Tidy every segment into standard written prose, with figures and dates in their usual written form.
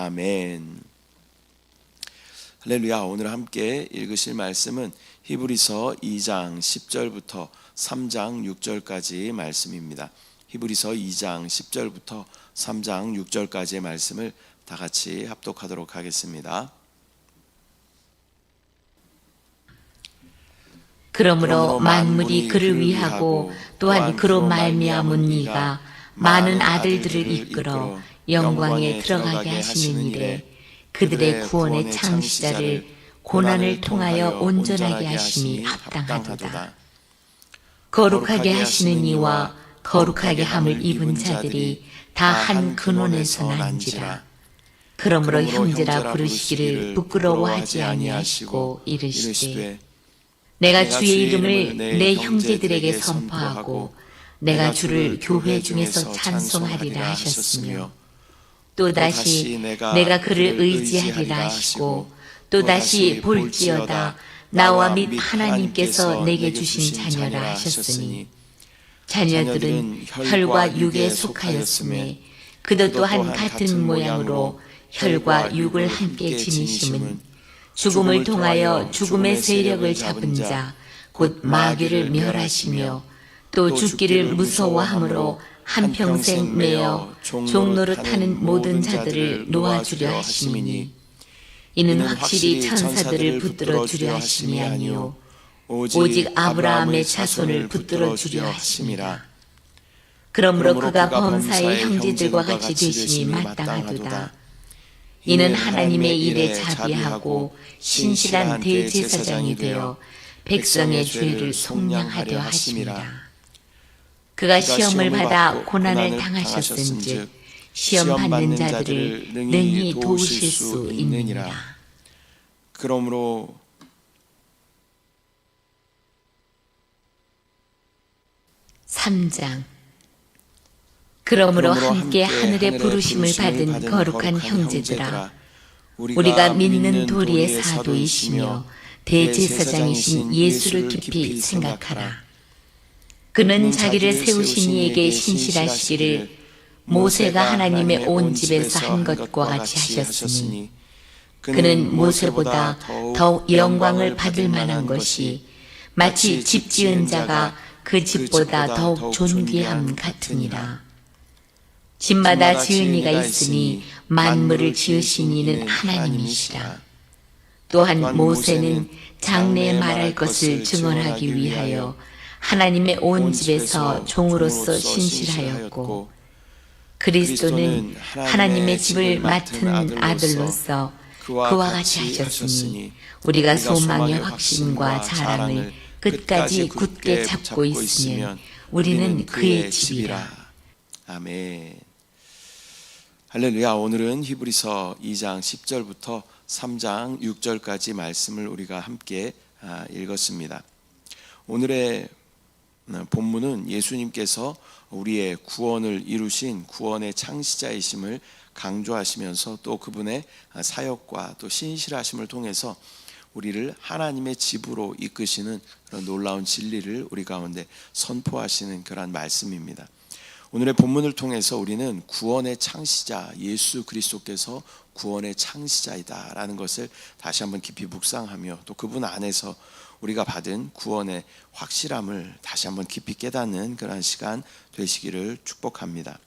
아멘. 할렐루야. 오늘 함께 읽으실 말씀은 히브리서 2장 10절부터 3장 6절까지 말씀입니다. 히브리서 2장 10절부터 3장 6절까지의 말씀을 다 같이 합독하도록 하겠습니다. 그러므로 만물이 그를 위하고 또한 그로 말미암은 이가 많은 아들들을 이끌어 영광에 들어가게 하시는 일에 그들의 구원의 창시자를 고난을 통하여 온전하게 하심이 합당하도다. 거룩하게 하시는 이와 거룩하게 함을 입은 자들이 다 한 근원에서 난지라. 그러므로 형제라 부르시기를 부끄러워하지 아니하시고 이르시되 내가 주의 이름을 내 형제들에게 선포하고 내가 주를 교회 중에서 찬송하리라 하셨으며 또다시 내가 그를 의지하리라 하시고 또다시 볼지어다 나와 및 하나님께서 내게 주신 자녀라 하셨으니 자녀들은 혈과 육에 속하였음에 그도 또한 같은 모양으로 혈과 육을 함께 지니심은 죽음을 통하여 죽음의 세력을 잡은 자 곧 마귀를 멸하시며 또 죽기를 무서워함으로 한평생 매어 종노릇하는 모든 자들을 놓아주려 하심이니 이는 확실히 천사들을 붙들어 주려 하심이 아니요 오직 아브라함의 자손을 붙들어 주려 하심이라. 그러므로 그가 범사의 형제들과 같이 되심이 마땅하도다. 이는 하나님의 일에 자비하고 신실한 대제사장이 되어 백성의 죄를 속량하려 하심이라. 그가 시험을 받아 고난을 당하셨은즉 시험 받는 자들을 능히 도우실 수 있느니라. 그러므로 3장. 그러므로 함께 하늘의 부르심을 받은 거룩한 형제들아, 우리가 믿는 도리의 사도이시며 대제사장이신 예수를 깊이 생각하라. 그는 자기를 세우신 이에게 신실하시기를 모세가 하나님의 온 집에서 한 것과 같이 하셨으니 그는 모세보다 더욱 영광을 받을 만한 것이 마치 집 지은 자가 그 집보다 더욱 존귀함 같으니라. 집마다 지은 이가 있으니 만물을 지으신 이는 하나님이시라. 또한 모세는 장래에 말할 것을 증언하기 위하여 하나님의 온 집에서 종으로서 신실하였고 그리스도는 하나님의 집을 맡은 아들로서 그와 같이 하셨으니 우리가 소망의 확신과 자랑을 끝까지 굳게 잡고 있으면 우리는 그의 집이라. 아멘. 할렐루야. 오늘은 히브리서 2장 10절부터 3장 6절까지 말씀을 우리가 함께 읽었습니다. 오늘의 본문은 예수님께서 우리의 구원을 이루신 구원의 창시자이심을 강조하시면서 또 그분의 사역과 또 신실하심을 통해서 우리를 하나님의 집으로 이끄시는 그런 놀라운 진리를 우리 가운데 선포하시는 그런 말씀입니다. 오늘의 본문을 통해서 우리는 구원의 창시자 예수 그리스도께서 구원의 창시자이다라는 것을 다시 한번 깊이 묵상하며 또 그분 안에서 우리가 받은 구원의 확실함을 다시 한번 깊이 깨닫는 그런 시간 되시기를 축복합니다.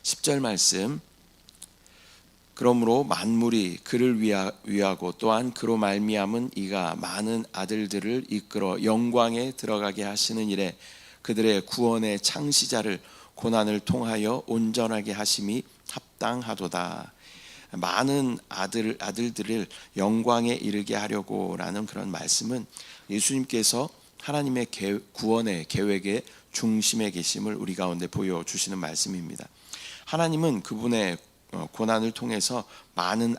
10절 말씀. 그러므로 만물이 그를 위하고 또한 그로 말미암은 이가 많은 아들들을 이끌어 영광에 들어가게 하시는 일에 그들의 구원의 창시자를 고난을 통하여 온전하게 하심이 합당하도다. 많은 아들들을 영광에 이르게 하려고라는 그런 말씀은 예수님께서 하나님의 구원의 계획의 중심에 계심을 우리 가운데 보여주시는 말씀입니다. 하나님은 그분의 고난을 통해서 많은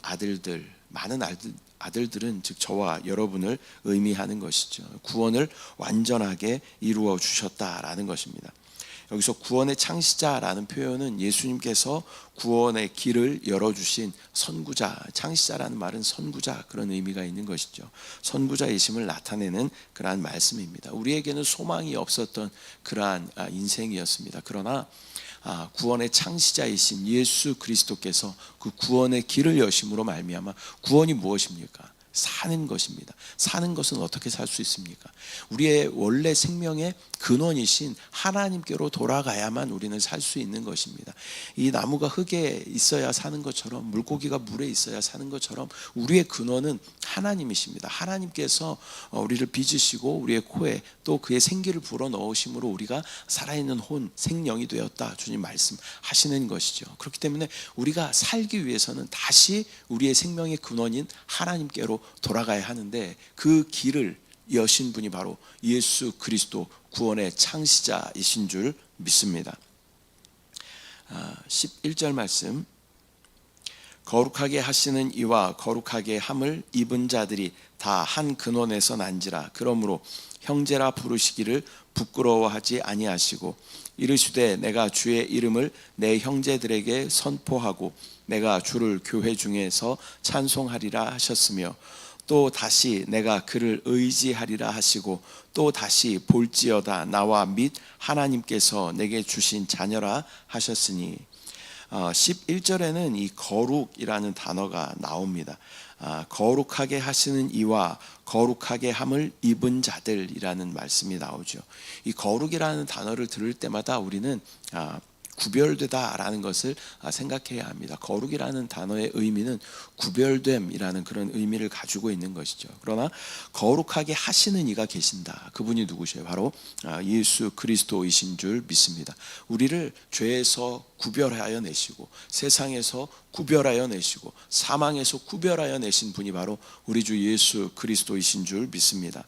아들들은 즉 저와 여러분을 의미하는 것이죠. 구원을 완전하게 이루어 주셨다라는 것입니다. 여기서 구원의 창시자라는 표현은 예수님께서 구원의 길을 열어주신 선구자, 창시자라는 말은 선구자 그런 의미가 있는 것이죠. 선구자이심을 나타내는 그러한 말씀입니다. 우리에게는 소망이 없었던 그러한 인생이었습니다. 그러나 구원의 창시자이신 예수 그리스도께서 그 구원의 길을 여심으로 말미암아 구원이 무엇입니까? 사는 것입니다. 사는 것은 어떻게 살 수 있습니까? 우리의 원래 생명의 근원이신 하나님께로 돌아가야만 우리는 살 수 있는 것입니다. 이 나무가 흙에 있어야 사는 것처럼, 물고기가 물에 있어야 사는 것처럼 우리의 근원은 하나님이십니다. 하나님께서 우리를 빚으시고 우리의 코에 또 그의 생기를 불어넣으심으로 우리가 살아있는 혼, 생명이 되었다, 주님 말씀하시는 것이죠. 그렇기 때문에 우리가 살기 위해서는 다시 우리의 생명의 근원인 하나님께로 돌아가야 하는데, 그 길을 여신 분이 바로 예수 그리스도, 구원의 창시자이신 줄 믿습니다. 11절 말씀, 거룩하게 하시는 이와 거룩하게 함을 입은 자들이 다 한 근원에서 난지라. 그러므로 형제라 부르시기를 부끄러워하지 아니하시고 이르시되 내가 주의 이름을 내 형제들에게 선포하고 내가 주를 교회 중에서 찬송하리라 하셨으며, 또 다시 내가 그를 의지하리라 하시고 또 다시 볼지어다 나와 및 하나님께서 내게 주신 자녀라 하셨으니. 11절에는 이 거룩이라는 단어가 나옵니다. 거룩하게 하시는 이와 거룩하게 함을 입은 자들이라는 말씀이 나오죠. 이 거룩이라는 단어를 들을 때마다 우리는 구별되다라는 것을 생각해야 합니다. 거룩이라는 단어의 의미는 구별됨이라는 그런 의미를 가지고 있는 것이죠. 그러나 거룩하게 하시는 이가 계신다. 그분이 누구셔요? 바로 예수 그리스도이신 줄 믿습니다. 우리를 죄에서 구별하여 내시고 세상에서 구별하여 내시고 사망에서 구별하여 내신 분이 바로 우리 주 예수 그리스도이신 줄 믿습니다.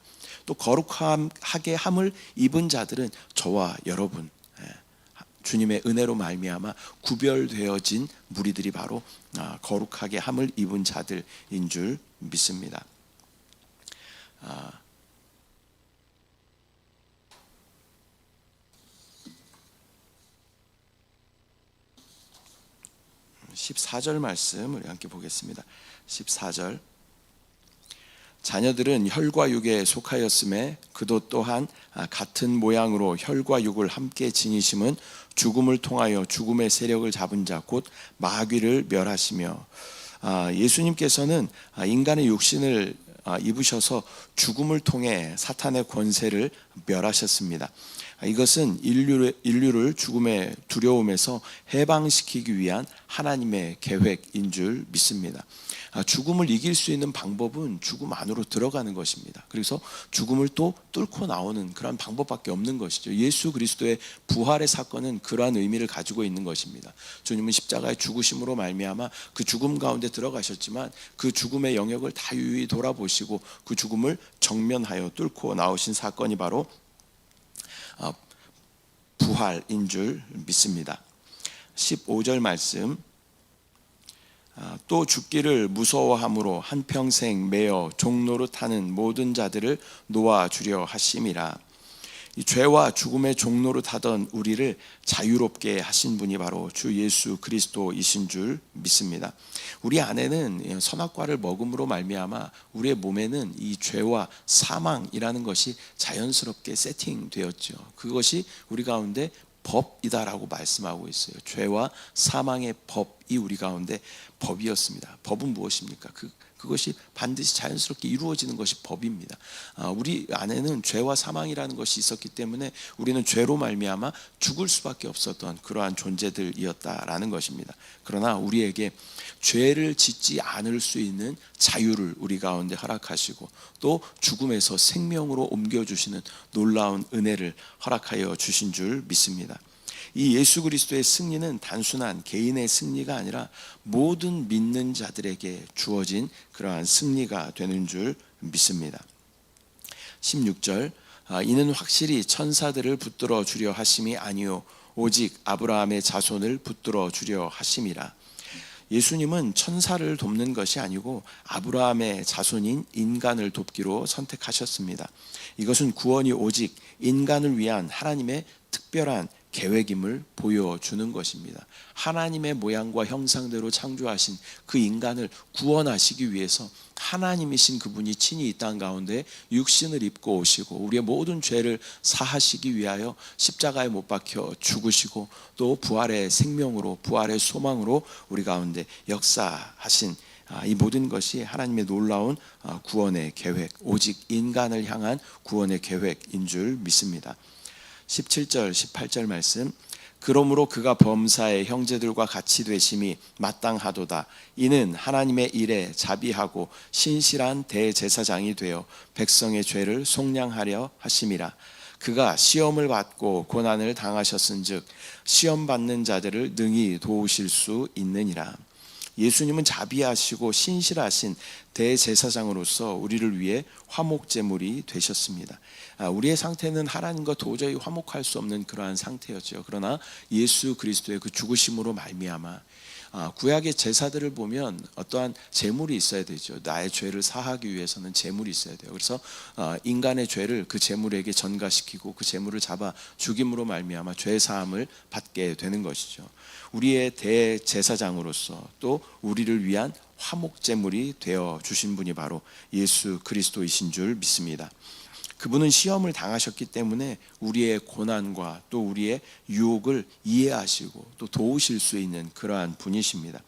또 거룩하게 함을 입은 자들은 저와 여러분, 주님의 은혜로 말미암아 구별되어진 무리들이 바로 거룩하게 함을 입은 자들인 줄 믿습니다. 14절 말씀 우리 함께 보겠습니다. 14절, 자녀들은 혈과 육에 속하였음에 그도 또한 같은 모양으로 혈과 육을 함께 지니심은 죽음을 통하여 죽음의 세력을 잡은 자 곧 마귀를 멸하시며. 예수님께서는 인간의 육신을 입으셔서 죽음을 통해 사탄의 권세를 멸하셨습니다. 이것은 인류를 죽음의 두려움에서 해방시키기 위한 하나님의 계획인 줄 믿습니다. 죽음을 이길 수 있는 방법은 죽음 안으로 들어가는 것입니다. 그래서 죽음을 또 뚫고 나오는 그런 방법밖에 없는 것이죠. 예수 그리스도의 부활의 사건은 그러한 의미를 가지고 있는 것입니다. 주님은 십자가의 죽으심으로 말미암아 그 죽음 가운데 들어가셨지만 그 죽음의 영역을 다 유유히 돌아보시고 그 죽음을 정면하여 뚫고 나오신 사건이 바로 부활인 줄 믿습니다. 15절 말씀, 또 죽기를 무서워함으로 한평생 매어 종로로 타는 모든 자들을 놓아주려 하심이라. 이 죄와 죽음의 종로로 타던 우리를 자유롭게 하신 분이 바로 주 예수 그리스도이신 줄 믿습니다. 우리 안에는 선악과를 먹음으로 말미암아 우리의 몸에는 이 죄와 사망이라는 것이 자연스럽게 세팅되었죠. 그것이 우리 가운데 법이다라고 말씀하고 있어요. 죄와 사망의 법이 우리 가운데 법이었습니다. 법은 무엇입니까? 그것이 반드시 자연스럽게 이루어지는 것이 법입니다. 우리 안에는 죄와 사망이라는 것이 있었기 때문에 우리는 죄로 말미암아 죽을 수밖에 없었던 그러한 존재들이었다라는 것입니다. 그러나 우리에게 죄를 짓지 않을 수 있는 자유를 우리 가운데 허락하시고 또 죽음에서 생명으로 옮겨주시는 놀라운 은혜를 허락하여 주신 줄 믿습니다. 이 예수 그리스도의 승리는 단순한 개인의 승리가 아니라 모든 믿는 자들에게 주어진 그러한 승리가 되는 줄 믿습니다. 16절, 이는 확실히 천사들을 붙들어 주려 하심이 아니요 오직 아브라함의 자손을 붙들어 주려 하심이라. 예수님은 천사를 돕는 것이 아니고 아브라함의 자손인 인간을 돕기로 선택하셨습니다. 이것은 구원이 오직 인간을 위한 하나님의 특별한 계획임을 보여주는 것입니다. 하나님의 모양과 형상대로 창조하신 그 인간을 구원하시기 위해서 하나님이신 그분이 친히 이 땅 가운데 육신을 입고 오시고 우리의 모든 죄를 사하시기 위하여 십자가에 못 박혀 죽으시고 또 부활의 생명으로 부활의 소망으로 우리 가운데 역사하신 이 모든 것이 하나님의 놀라운 구원의 계획, 오직 인간을 향한 구원의 계획인 줄 믿습니다. 17절, 18절 말씀. 그러므로 그가 범사의 형제들과 같이 되심이 마땅하도다. 이는 하나님의 일에 자비하고 신실한 대제사장이 되어 백성의 죄를 속량하려 하심이라. 그가 시험을 받고 고난을 당하셨은즉 시험 받는 자들을 능히 도우실 수 있느니라. 예수님은 자비하시고 신실하신 대제사장으로서 우리를 위해 화목제물이 되셨습니다. 우리의 상태는 하나님과 도저히 화목할 수 없는 그러한 상태였죠. 그러나 예수 그리스도의 그 죽으심으로 말미암아 구약의 제사들을 보면 어떠한 제물이 있어야 되죠. 나의 죄를 사하기 위해서는 제물이 있어야 돼요. 그래서 인간의 죄를 그 제물에게 전가시키고 그 제물을 잡아 죽임으로 말미암아 죄 사함을 받게 되는 것이죠. 우리의 대제사장으로서 또 우리를 위한 화목제물이 되어 주신 분이 바로 예수 그리스도이신 줄 믿습니다. 그분은 시험을 당하셨기 때문에 우리의 고난과 또 우리의 유혹을 이해하시고 또 도우실 수 있는 그러한 분이십니다.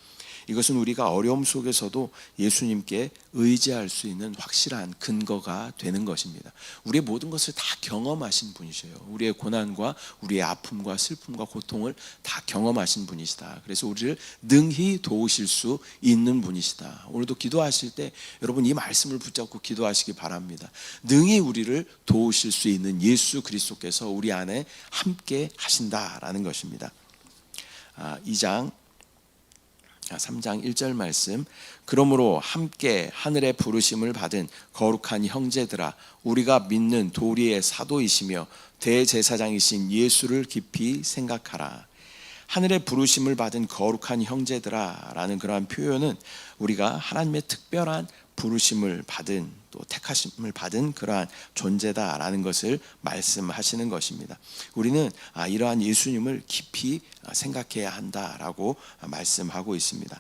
이것은 우리가 어려움 속에서도 예수님께 의지할 수 있는 확실한 근거가 되는 것입니다. 우리의 모든 것을 다 경험하신 분이셔요. 우리의 고난과 우리의 아픔과 슬픔과 고통을 다 경험하신 분이시다. 그래서 우리를 능히 도우실 수 있는 분이시다. 오늘도 기도하실 때 여러분 이 말씀을 붙잡고 기도하시기 바랍니다. 능히 우리를 도우실 수 있는 예수 그리스도께서 우리 안에 함께 하신다라는 것입니다. 3장 1절 말씀. 그러므로 함께 하늘의 부르심을 받은 거룩한 형제들아, 우리가 믿는 도리의 사도이시며 대제사장이신 예수를 깊이 생각하라. 하늘의 부르심을 받은 거룩한 형제들아 라는 그러한 표현은 우리가 하나님의 특별한 부르심을 받은 또 택하심을 받은 그러한 존재다라는 것을 말씀하시는 것입니다. 우리는 이러한 예수님을 깊이 생각해야 한다라고 말씀하고 있습니다.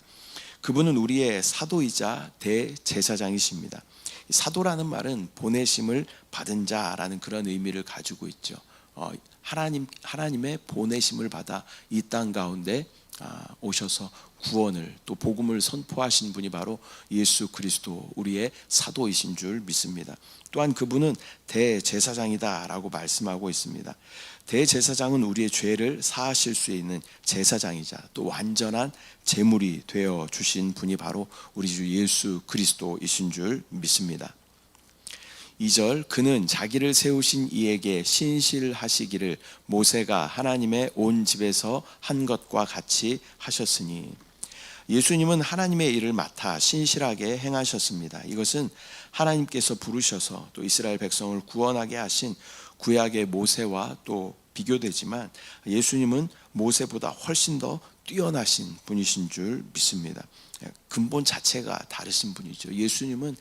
그분은 우리의 사도이자 대제사장이십니다. 사도라는 말은 보내심을 받은 자라는 그런 의미를 가지고 있죠. 하나님의 보내심을 받아 이 땅 가운데 오셔서 구원을 또 복음을 선포하신 분이 바로 예수 그리스도 우리의 사도이신 줄 믿습니다. 또한 그분은 대제사장이다라고 말씀하고 있습니다. 대제사장은 우리의 죄를 사하실 수 있는 제사장이자 또 완전한 제물이 되어 주신 분이 바로 우리 주 예수 그리스도이신 줄 믿습니다. 2절. 그는 자기를 세우신 이에게 신실하시기를 모세가 하나님의 온 집에서 한 것과 같이 하셨으니. 예수님은 하나님의 일을 맡아 신실하게 행하셨습니다. 이것은 하나님께서 부르셔서 또 이스라엘 백성을 구원하게 하신 구약의 모세와 또 비교되지만 예수님은 모세보다 훨씬 더 뛰어나신 분이신 줄 믿습니다. 근본 자체가 다르신 분이죠. 예수님은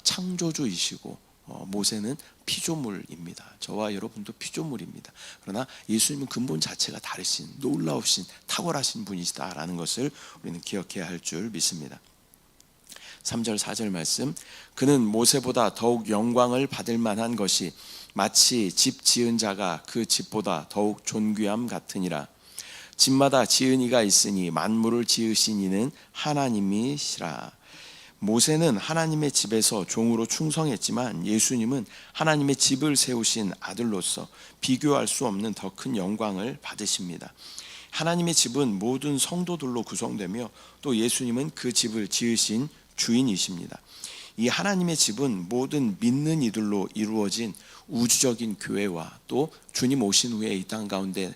창조주이시고 모세는 피조물입니다. 저와 여러분도 피조물입니다. 그러나 예수님은 근본 자체가 다르신 놀라우신 탁월하신 분이시다라는 것을 우리는 기억해야 할 줄 믿습니다. 3절 4절 말씀. 그는 모세보다 더욱 영광을 받을 만한 것이 마치 집 지은 자가 그 집보다 더욱 존귀함 같으니라. 집마다 지은 이가 있으니 만물을 지으신 이는 하나님이시라. 모세는 하나님의 집에서 종으로 충성했지만 예수님은 하나님의 집을 세우신 아들로서 비교할 수 없는 더 큰 영광을 받으십니다. 하나님의 집은 모든 성도들로 구성되며 또 예수님은 그 집을 지으신 주인이십니다. 이 하나님의 집은 모든 믿는 이들로 이루어진 우주적인 교회와 또 주님 오신 후에 이 땅 가운데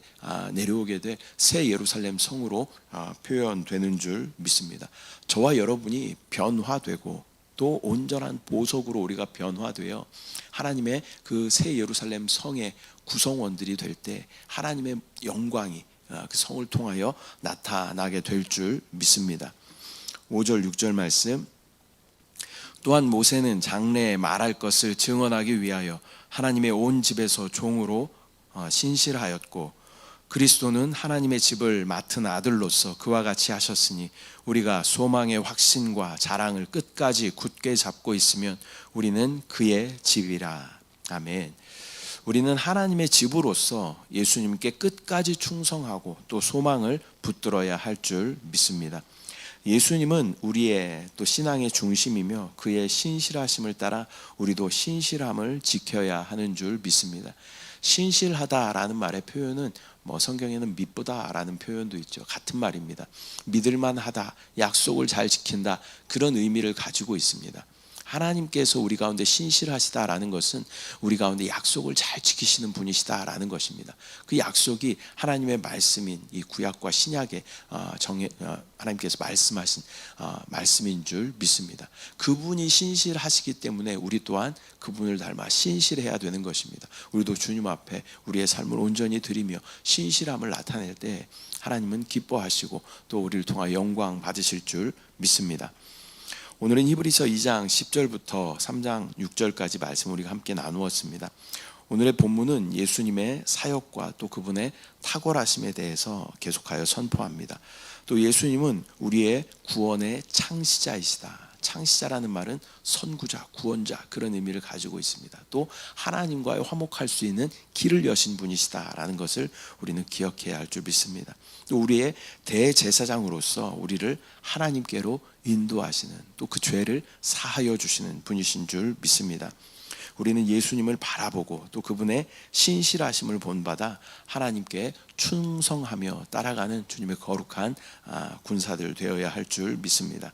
내려오게 될 새 예루살렘 성으로 표현되는 줄 믿습니다. 저와 여러분이 변화되고 또 온전한 보석으로 우리가 변화되어 하나님의 그 새 예루살렘 성의 구성원들이 될 때 하나님의 영광이 그 성을 통하여 나타나게 될 줄 믿습니다. 5절 6절 말씀. 또한 모세는 장래에 말할 것을 증언하기 위하여 하나님의 온 집에서 종으로 신실하였고 그리스도는 하나님의 집을 맡은 아들로서 그와 같이 하셨으니 우리가 소망의 확신과 자랑을 끝까지 굳게 잡고 있으면 우리는 그의 집이라. 아멘. 우리는 하나님의 집으로서 예수님께 끝까지 충성하고 또 소망을 붙들어야 할 줄 믿습니다. 예수님은 우리의 또 신앙의 중심이며 그의 신실하심을 따라 우리도 신실함을 지켜야 하는 줄 믿습니다. 신실하다라는 말의 표현은 성경에는 믿보다라는 표현도 있죠. 같은 말입니다. 믿을만하다, 약속을 잘 지킨다, 그런 의미를 가지고 있습니다. 하나님께서 우리 가운데 신실하시다라는 것은 우리 가운데 약속을 잘 지키시는 분이시다라는 것입니다. 그 약속이 하나님의 말씀인 이 구약과 신약에 하나님께서 말씀하신 말씀인 줄 믿습니다. 그분이 신실하시기 때문에 우리 또한 그분을 닮아 신실해야 되는 것입니다. 우리도 주님 앞에 우리의 삶을 온전히 드리며 신실함을 나타낼 때 하나님은 기뻐하시고 또 우리를 통하여 영광 받으실 줄 믿습니다. 오늘은 히브리서 2장 10절부터 3장 6절까지 말씀 우리가 함께 나누었습니다. 오늘의 본문은 예수님의 사역과 또 그분의 탁월하심에 대해서 계속하여 선포합니다. 또 예수님은 우리의 구원의 창시자이시다. 창시자라는 말은 선구자, 구원자 그런 의미를 가지고 있습니다. 또 하나님과의 화목할 수 있는 길을 여신 분이시다라는 것을 우리는 기억해야 할 줄 믿습니다. 또 우리의 대제사장으로서 우리를 하나님께로 인도하시는 또 그 죄를 사하여 주시는 분이신 줄 믿습니다. 우리는 예수님을 바라보고 또 그분의 신실하심을 본받아 하나님께 충성하며 따라가는 주님의 거룩한 군사들 되어야 할 줄 믿습니다.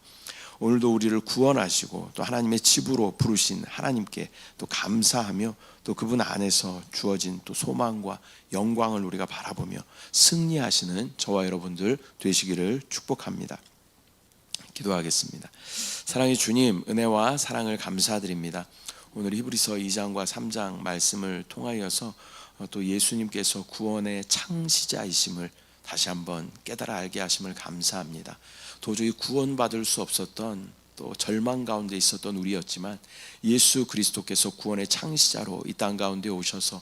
오늘도 우리를 구원하시고 또 하나님의 집으로 부르신 하나님께 또 감사하며 또 그분 안에서 주어진 또 소망과 영광을 우리가 바라보며 승리하시는 저와 여러분들 되시기를 축복합니다. 기도하겠습니다. 사랑의 주님, 은혜와 사랑을 감사드립니다. 오늘 히브리서 2장과 3장 말씀을 통하여서 또 예수님께서 구원의 창시자이심을 다시 한번 깨달아 알게 하심을 감사합니다. 도저히 구원받을 수 없었던 또 절망 가운데 있었던 우리였지만 예수 그리스도께서 구원의 창시자로 이 땅 가운데 오셔서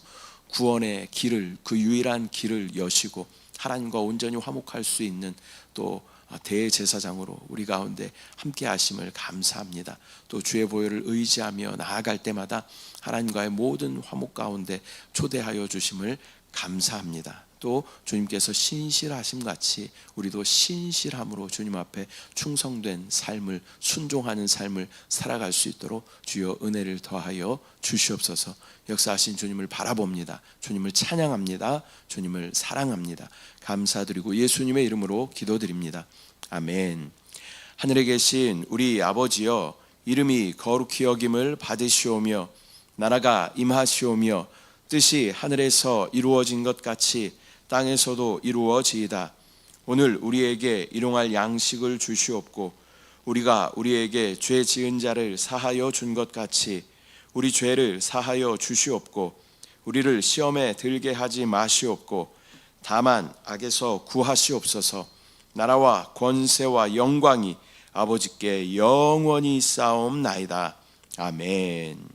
구원의 길을, 그 유일한 길을 여시고 하나님과 온전히 화목할 수 있는 또 대제사장으로 우리 가운데 함께 하심을 감사합니다. 또 주의 보혈을 의지하며 나아갈 때마다 하나님과의 모든 화목 가운데 초대하여 주심을 감사합니다. 또 주님께서 신실하심 같이 우리도 신실함으로 주님 앞에 충성된 삶을, 순종하는 삶을 살아갈 수 있도록 주여 은혜를 더하여 주시옵소서. 역사하신 주님을 바라봅니다. 주님을 찬양합니다. 주님을 사랑합니다. 감사드리고 예수님의 이름으로 기도드립니다. 아멘. 하늘에 계신 우리 아버지여, 이름이 거룩히 여김을 받으시오며 나라가 임하시오며 뜻이 하늘에서 이루어진 것 같이 땅에서도 이루어지이다. 오늘 우리에게 일용할 양식을 주시옵고 우리가 우리에게 죄 지은 자를 사하여 준 것 같이 우리 죄를 사하여 주시옵고 우리를 시험에 들게 하지 마시옵고 다만 악에서 구하시옵소서. 나라와 권세와 영광이 아버지께 영원히 쌓옵나이다. 아멘.